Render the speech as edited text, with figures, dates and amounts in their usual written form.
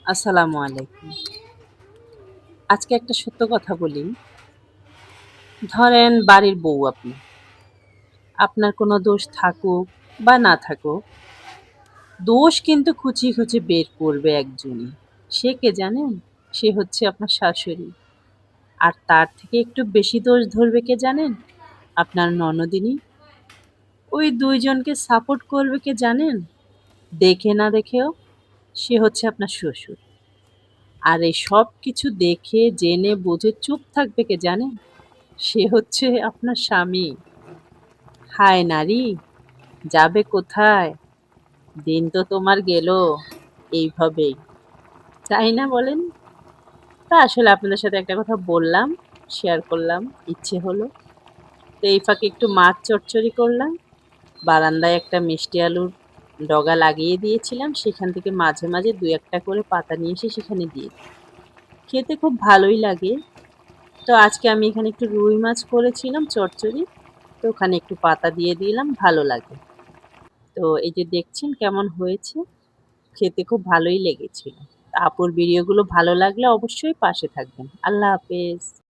আসসালামু আলাইকুম। আজকে একটা সত্য কথা বলি। ধরেন বাড়ির বউ আপনি। আপনার কোনো দোষ থাকুক বা না থাকুক, দোষ কিন্তু খুঁচিয়ে, খুঁচিয়ে বের করবে একজনই। সে কে জানেন? সে হচ্ছে আপনার শাশুড়ি। আর তার থেকে একটু বেশি দোষ ধরবে কে জানেন? আপনার ননদিনী। ওই ২ জনকে সাপোর্ট করবে কে জানেন? দেখে না দেখেও, সে হচ্ছে আপনার শ্বশুর। আর এই সবকিছু দেখে, জেনে, বুঝে চুপ থাকবে কে জানেন? সে হচ্ছে আপনার স্বামী। হায় নারী, যাবে কোথায়? দিন তো তোমার গেল এইভাবেই। তাই না বলেন? তা আসলে আপনাদের সাথে একটা কথা বললাম, শেয়ার করলাম, ইচ্ছে হলো। তো এই ফাঁকে একটু মাছ চচ্চড়ি করলাম। বারান্দায় একটা মিষ্টি আলুর ডগা লাগিয়ে দিয়েছিলাম। সেখান থেকে মাঝে, মাঝে ২-১ টা করে পাতা নিয়ে এসে সেখানে দিয়ে দিই। খেতে খুব ভালোই লাগে। তো আজকে আমি এখানে একটু রুই মাছ করেছিলাম চচ্চড়ি। তো ওখানে একটু পাতা দিয়ে দিলাম, ভালো লাগে। তো এই যে দেখছেন কেমন হয়েছে? খেতে খুব ভালোই লেগেছিল। আপুর ভিডিওগুলো ভালো লাগলে অবশ্যই পাশে থাকবেন। আল্লাহ হাফেজ।